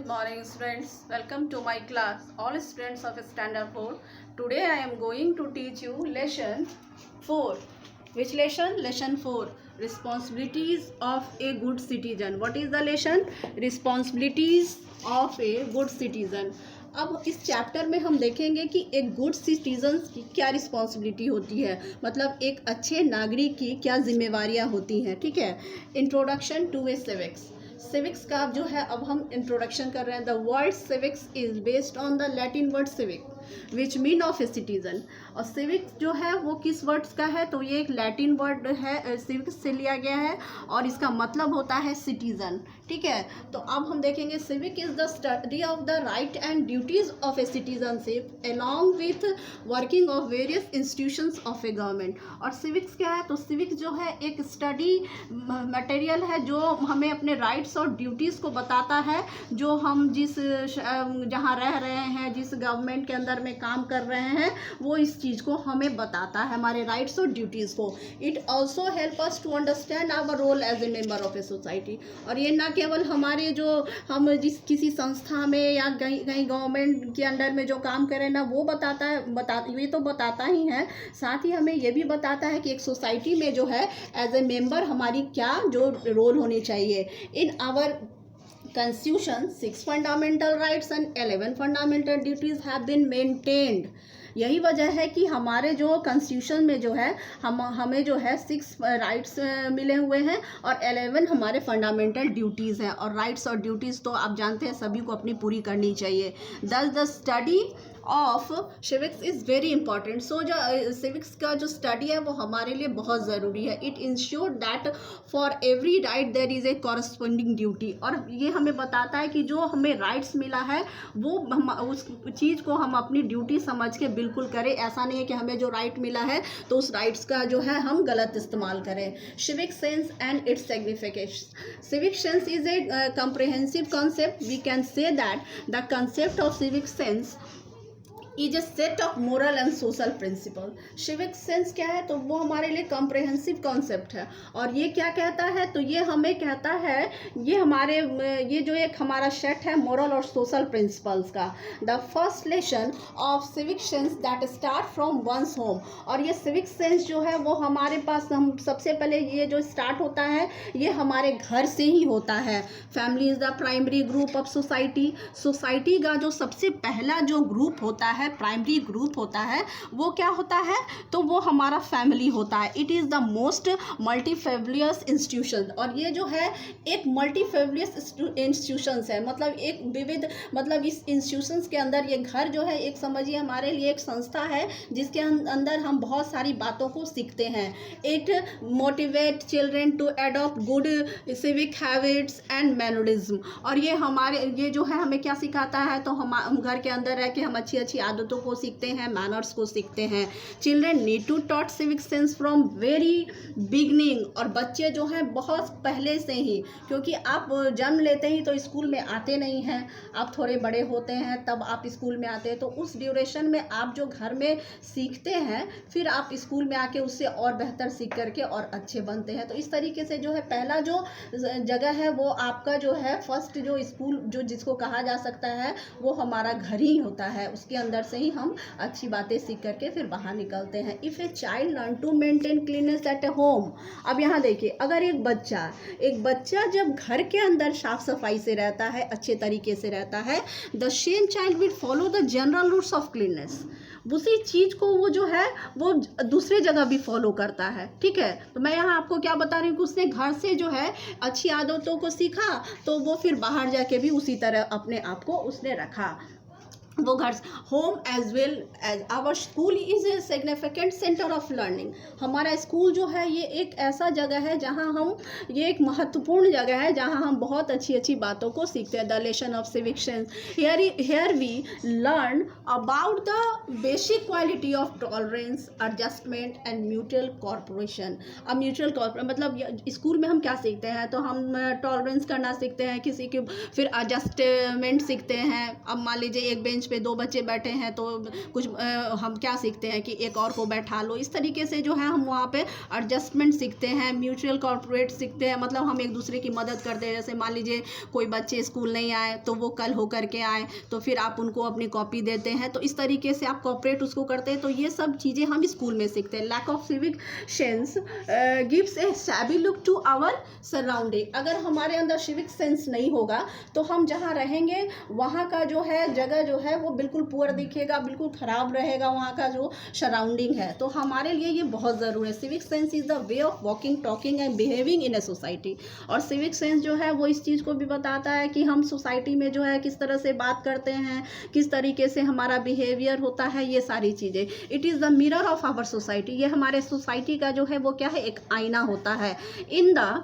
morning students, welcome to my class, all students of standard 4. Today I am going to teach you lesson 4. Which lesson? Lesson 4, responsibilities of a good citizen. What is the lesson? Responsibilities of a good citizen. अब इस chapter में हम देखेंगे कि एक good citizen की क्या responsibility होती है, मतलब एक अच्छे नागरिक की क्या जिम्मेवारियां होती हैं. ठीक है. इंट्रोडक्शन टू ए सिविक्स का जो है अब हम इंट्रोडक्शन कर रहे हैं. The word civics is based on the Latin word civic which mean of a citizen. और सिविक्स जो है वो किस वर्ड्स का है, तो ये एक लैटिन वर्ड है, सिविक्स से लिया गया है और इसका मतलब होता है सिटीजन. ठीक है. तो अब हम देखेंगे civic is the study of the right and duties of A citizenship along with working of various institutions of A government. और सिविक्स क्या है, तो सिविक्स जो है एक स्टडी मटेरियल है जो हमें अपने राइट्स और ड्यूटीज़ को बताता है, जो हम जहाँ रह रहे हैं, जिस गवर्नमेंट के अंदर में काम कर रहे हैं, वो इस चीज़ को हमें बताता है, हमारे राइट्स और ड्यूटीज़ को. It also help us to understand our role as a member of a society. और ये ना केवल हमारे जो हम जिस किसी संस्था में या कहीं गवर्नमेंट के अंडर में जो काम करें ना, वो ये तो बताता ही है, साथ ही हमें ये भी बताता है कि एक सोसाइटी में जो है एज ए मेंबर हमारी क्या जो रोल होनी चाहिए. In our Constitution, 6 fundamental rights and 11 fundamental duties have been maintained. यही वजह है कि हमारे जो कॉन्स्टिट्यूशन में जो है हमें जो है 6 राइट्स मिले हुए हैं और 11 हमारे फंडामेंटल ड्यूटीज़ हैं. और राइट्स और ड्यूटीज़ तो आप जानते हैं सभी को अपनी पूरी करनी चाहिए. Thus the study of civics is very important. So जो सिविक्स का जो स्टडी है वो हमारे लिए बहुत ज़रूरी है. It ensure that for every right there is a corresponding duty. और ये हमें बताता है कि जो हमें राइट्स मिला है वो हम उस चीज़ को हम अपनी ड्यूटी समझ के बिल्कुल करें. ऐसा नहीं है कि हमें जो राइट मिला है तो उस राइट्स का जो है हम गलत इस्तेमाल करें. Civic sense and it's signification. Civic sense is a comprehensive concept. We can say that the concept of civic sense is a set of moral and social principle. Civic sense क्या है, तो वो हमारे लिए कॉम्प्रिहेंसिव कॉन्सेप्ट है. और ये क्या कहता है, तो ये हमें कहता है ये जो एक हमारा सेट है मोरल और सोशल प्रिंसिपल्स का. The first lesson of civic sense that start from one's home. और ये सिविक सेंस जो है वो हमारे पास हम सबसे पहले ये जो स्टार्ट होता है ये हमारे घर से ही होता है. Family is the primary group of society. Society का जो सबसे पहला जो ग्रुप होता है, प्राइमरी ग्रुप होता है, वो क्या होता है, तो वो हमारा फैमिली होता है. It is the most multifarious institution. और ये जो है एक मल्टीफेवलियस इंस्टीट्यूशंस है, मतलब एक विविध, मतलब इस इंस्टीट्यूशंस के अंदर ये घर जो है एक समझिए हमारे लिए एक संस्था है जिसके अंदर हम बहुत सारी बातों को सीखते हैं. It motivate children to adopt good civic habits and mannerism. और ये जो है हमें क्या सिखाता है, तो हम घर के अंदर रह के हम अच्छी अच्छी आदतों को सीखते हैं, मैनर्स को सीखते हैं. Children need to taught civic sense from very beginning. और बच्चे जो हैं बहुत पहले से ही, क्योंकि आप जन्म लेते ही तो स्कूल में आते नहीं हैं, आप थोड़े बड़े होते हैं तब आप स्कूल में आते हैं. तो उस ड्यूरेशन में आप जो घर में सीखते हैं फिर आप स्कूल में आके उससे और बेहतर सीख करके और अच्छे बनते हैं. तो इस तरीके से जो है पहला जो जगह है वो आपका जो है फर्स्ट जो स्कूल जो जिसको कहा जा सकता है वो हमारा घर ही होता है. उसके अंदर से ही हम अच्छी बातें सीख करके फिर बाहर निकलते हैं. If a child learn to maintain cleanness at a home. अब यहाँ देखिए, अगर एक बच्चा जब घर के अंदर साफ सफाई से रहता है, अच्छे तरीके से रहता है, the same child will follow the general rules of cleanness. उसी चीज़ को वो जो है वो दूसरे जगह भी फॉलो करता है. ठीक है. तो मैं यहाँ आपको क्या बता रही हूँ कि उसने घर से जो है अच्छी आदतों को सीखा तो वो फिर बाहर जाके भी उसी तरह अपने आप को उसने रखा. वो घर home as well as our school is a significant centre of learning. हमारा स्कूल जो है ये एक ऐसा जगह है जहाँ ये एक महत्वपूर्ण जगह है जहाँ हम बहुत अच्छी अच्छी बातों को सीखते हैं. The lesson of civic sense. Here we learn about the basic quality of tolerance, adjustment and mutual corporation. अब म्यूचुअल मतलब स्कूल में हम क्या सीखते हैं, तो हम टॉलरेंस करना सीखते हैं किसी के, फिर एडजस्टमेंट सीखते हैं. अब मान लीजिए एक बेंच पे 2 बच्चे बैठे हैं तो कुछ हम क्या सीखते हैं कि एक और को बैठा लो। इस तरीके से जो है हम वहाँ पे एडजस्टमेंट सीखते हैं, म्यूचुअल कॉर्पोरेट सीखते हैं, मतलब हम एक दूसरे की मदद करते हैं। जैसे मान लीजिए कोई बच्चे स्कूल नहीं आए तो वो कल होकर के आए, तो फिर आप उनको अपनी कॉपी देते हैं, तो इस तरीके से आप कॉर्पोरेट उसको करते हैं। तो ये सब चीज़ें हम स्कूल में सीखते हैं। Lack of civic sense gives a shabby look to our surrounding. अगर हमारे अंदर सिविक सेंस नहीं होगा तो हम जहाँ रहेंगे वहाँ का जो है जगह जो है वो बिल्कुल पुअर दिखेगा, बिल्कुल ख़राब रहेगा वहाँ का जो सराउंडिंग है। तो हमारे लिए ये बहुत ज़रूरी है। Civic sense is the way of walking, talking and behaving in A society. और सिविक सेंस जो है वो इस चीज़ को भी बताता है कि हम सोसाइटी में जो है किस तरह से बात करते हैं, किस तरीके से हमारा बिहेवियर होता है, ये सारी चीज़ें। It is the mirror of our society. ये हमारे सोसाइटी का जो है वो क्या है, एक आईना होता है। In the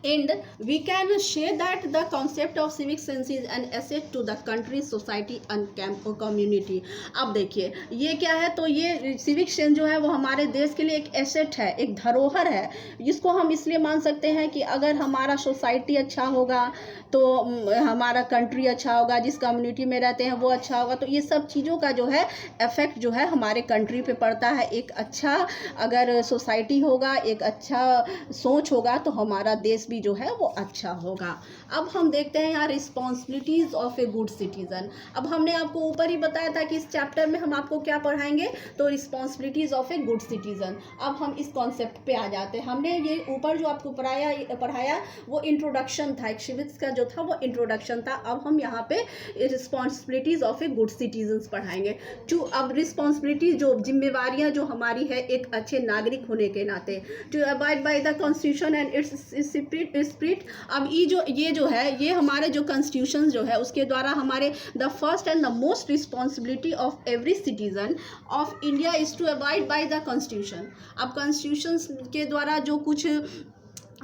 end we can say that the concept of civic sense is an asset to the country, society and community। अब देखिए ये क्या है, तो ये सिविक सेंस जो है वो हमारे देश के लिए एक एसेट है, एक धरोहर है। इसको हम इसलिए मान सकते हैं कि अगर हमारा सोसाइटी अच्छा होगा तो हमारा कंट्री अच्छा होगा, जिस कम्युनिटी में रहते हैं वो अच्छा होगा। तो ये सब चीज़ों का जो है इफेक्ट जो है हमारे कंट्री पे पड़ता है। एक अच्छा अगर सोसाइटी होगा, एक अच्छा सोच होगा, तो हमारा देश भी जो है वो अच्छा होगा। अब हम देखते हैं यहाँ responsibilities of a good citizen. अब हमने आपको ऊपर ही बताया था कि इस चैप्टर में हम आपको क्या पढ़ाएंगे, तो responsibilities of a good citizen. अब हम इस कॉन्सेप्ट पे आ जाते हैं। हमने ये ऊपर जो आपको पढ़ाया वो इंट्रोडक्शन था, एक सिविक्स का जो था वो इंट्रोडक्शन था। अब हम यहाँ पे responsibilities of a good citizens पढ़ाएंगे। अब रिस्पॉन्सिबिलिटी जो जिम्मेवारियाँ जो हमारी है एक अच्छे नागरिक होने के नाते, to abide by the constitution and its spirit. अब ये जो है ये हमारे जो कॉन्स्टिट्यूशन जो है उसके द्वारा हमारे the first and the most responsibility of every citizen of India is to abide by the constitution. अब कॉन्स्टिट्यूशन के द्वारा जो कुछ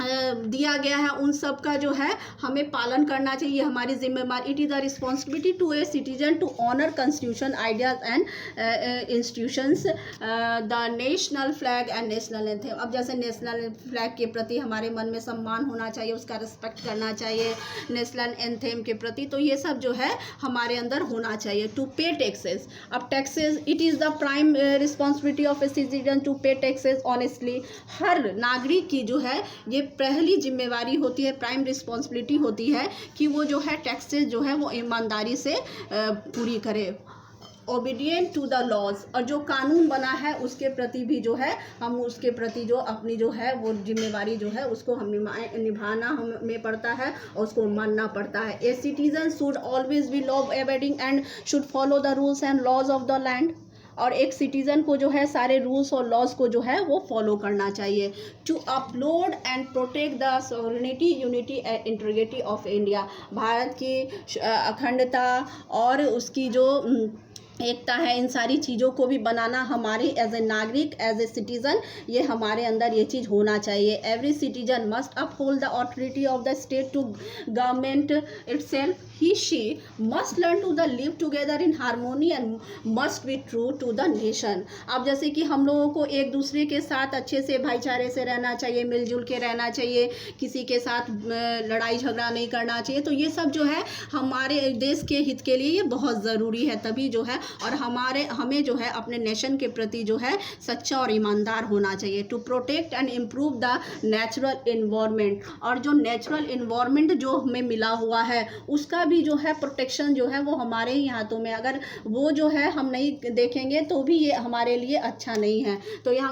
दिया गया है उन सब का जो है हमें पालन करना चाहिए, हमारी जिम्मेदारी। It is the responsibility to a citizen to honour constitution ideas and institutions, the national flag and national anthem. अब जैसे नेशनल फ्लैग के प्रति हमारे मन में सम्मान होना चाहिए, उसका रिस्पेक्ट करना चाहिए, नेशनल एंथम के प्रति, तो ये सब जो है हमारे अंदर होना चाहिए। To pay taxes. अब taxes, it is the prime responsibility of a citizen to pay taxes honestly. हर नागरिक की जो है ये पहली जिम्मेवारी होती है, प्राइम रिस्पॉन्सिबिलिटी होती है कि वो जो है टैक्सेस जो है वो ईमानदारी से पूरी करे। Obedient to the laws. और जो कानून बना है उसके प्रति भी जो है हम उसके प्रति जो अपनी जो है वो जिम्मेवारी जो है उसको हम निभाना हमें पड़ता है और उसको मानना पड़ता है। A citizen should always be law abiding and should follow the rules and laws of the land. और एक सिटीज़न को जो है सारे रूल्स और लॉज को जो है वो फॉलो करना चाहिए। To upload and protect the sovereignty, unity and integrity of India. भारत की अखंडता और उसकी जो एकता है, इन सारी चीज़ों को भी बनाना हमारे एज ए नागरिक, एज ए सिटीज़न, ये हमारे अंदर ये चीज़ होना चाहिए। Every citizen must uphold the authority of the state to government itself. He she must learn to the live together in harmony and must be true to the nation. अब जैसे कि हम लोगों को एक दूसरे के साथ अच्छे से भाईचारे से रहना चाहिए, मिलजुल के रहना चाहिए, किसी के साथ लड़ाई झगड़ा नहीं करना चाहिए। तो ये सब जो है हमारे देश के हित के लिए ये बहुत ज़रूरी है। तभी जो है और हमें जो है अपने नेशन के प्रति जो है सच्चा और ईमानदार होना चाहिए। To protect and improve the natural environment. और जो नेचुरल इन्वायरमेंट जो हमें मिला हुआ है उसका भी जो है प्रोटेक्शन जो है वो हमारे ही हाथों में। अगर वो जो है हम नहीं देखेंगे तो भी ये हमारे लिए अच्छा नहीं है। तो यहाँ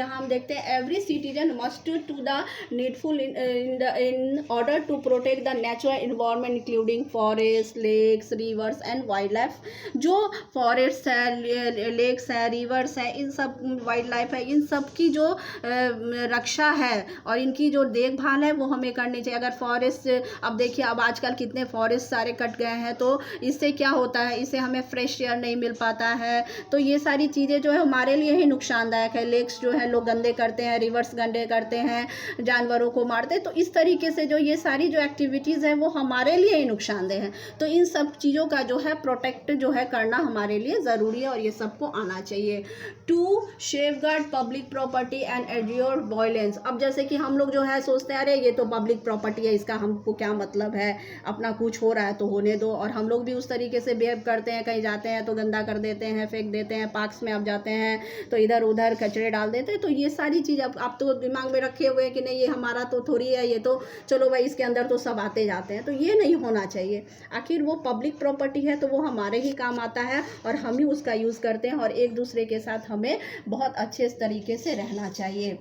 हम देखते हैं every citizen must to the needful in order to protect the natural environment including forest, lakes, rivers and wildlife. जो फॉरेस्ट है, लेक्स है, रिवर्स है, इन सब वाइल्ड लाइफ है, इन सब की जो रक्षा है और इनकी जो देखभाल है वो हमें करनी चाहिए। अगर फॉरेस्ट, अब देखिए अब आजकल कितने फॉरेस्ट सारे कट गए हैं, तो इससे क्या होता है, इससे हमें फ्रेश एयर नहीं मिल पाता है। तो ये सारी चीज़ें जो है हमारे लिए ही नुकसानदायक है। लेक्स जो है लोग गंदे करते हैं, रिवर्स गंदे करते हैं, जानवरों को मारते हैं। तो इस तरीके से जो ये सारी जो एक्टिविटीज़ है वो हमारे लिए ही नुकसानदेह है। तो इन सब चीज़ों का जो है प्रोटेक्ट जो है करना हमारे लिए ज़रूरी है और ये सबको आना चाहिए। 2 सेफगार्ड पब्लिक प्रॉपर्टी एंड एड्योर वायलेंस। अब जैसे कि हम लोग जो है सोचते हैं अरे ये तो पब्लिक प्रॉपर्टी है, इसका हमको क्या मतलब है, अपना कुछ हो रहा है तो होने दो, और हम लोग भी उस तरीके से बिहेव करते हैं, कहीं जाते हैं तो गंदा कर देते हैं, फेंक देते हैं, पार्क्स में आप जाते हैं तो इधर उधर कचरे डाल देते हैं। तो ये सारी चीज़ अब आप तो दिमाग में रखे हुए कि नहीं ये हमारा तो थोड़ी है, ये तो चलो भाई इसके अंदर तो सब आते जाते हैं, तो ये नहीं होना चाहिए। आखिर वो पब्लिक प्रॉपर्टी है तो वो हमारे ही काम आता है और हम ही उसका यूज़ करते हैं, और एक दूसरे के साथ हमें बहुत अच्छे तरीके से रहना चाहिए।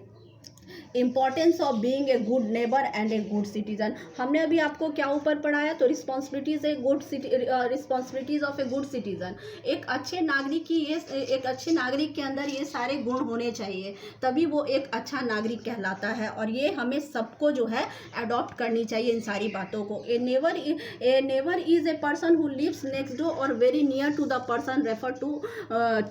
Importance of being a good neighbour and A good citizen. हमने अभी आपको क्या ऊपर पढ़ाया, तो responsibilities of a good citizen. एक अच्छे नागरिक की ये एक अच्छे नागरिक के अंदर ये सारे गुण होने चाहिए, तभी वो एक अच्छा नागरिक कहलाता है, और ये हमें सबको जो है अडॉप्ट करनी चाहिए इन सारी बातों को। A neighbour is a person who lives next door और very near to the person refer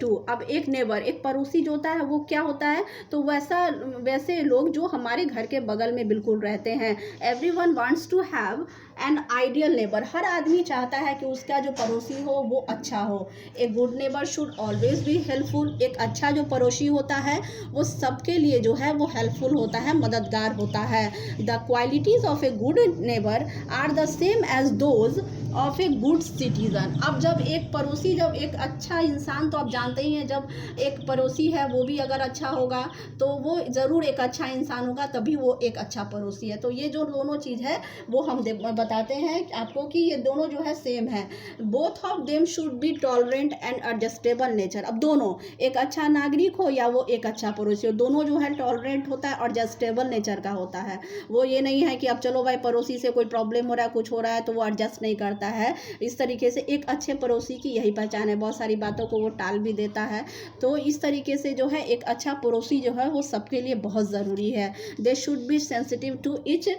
to. अब एक नेबर, एक पड़ोसी जो होता है वो क्या होता है, तो वैसे लोग जो हमारे घर के बगल में बिल्कुल रहते हैं। Everyone wants to have an ideal neighbour. हर आदमी चाहता है कि उसका जो पड़ोसी हो वो अच्छा हो। ए good neighbour should always be helpful. एक अच्छा जो पड़ोसी होता है वो सबके लिए जो है वो हेल्पफुल होता है, मददगार होता है। The qualities of a good neighbour are the same as those of a good citizen. अब जब एक पड़ोसी, जब एक अच्छा इंसान, तो आप जानते ही हैं जब एक पड़ोसी है वो भी अगर अच्छा होगा तो वो ज़रूर एक अच्छा इंसान होगा, तभी वो एक अच्छा पड़ोसी है। तो ये जो दोनों चीज़ है वो हम बताते हैं आपको कि ये दोनों जो है सेम है। Both of them should be tolerant and adjustable nature. अब दोनों, एक अच्छा नागरिक हो या वो एक अच्छा पड़ोसी हो, दोनों जो है टॉलरेंट होता है और एडजस्टेबल नेचर का होता है। वो ये नहीं है कि अब चलो भाई पड़ोसी से कोई प्रॉब्लम हो रहा है, कुछ हो रहा है तो वो एडजस्ट नहीं करता है। इस तरीके से एक अच्छे पड़ोसी की यही पहचान है, बहुत सारी बातों को वो टाल भी देता है। तो इस तरीके से जो है एक अच्छा पड़ोसी जो है वो सबके लिए बहुत ज़रूरी है। They should be sensitive to each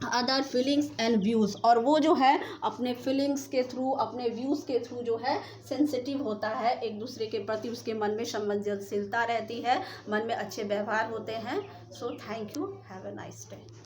other feelings and views. और वो जो है अपने फीलिंग्स के थ्रू, अपने व्यूज़ के थ्रू जो है सेंसिटिव होता है एक दूसरे के प्रति, उसके मन में संवेदनशीलता रहती है, मन में अच्छे व्यवहार होते हैं। So thank you, have a nice day.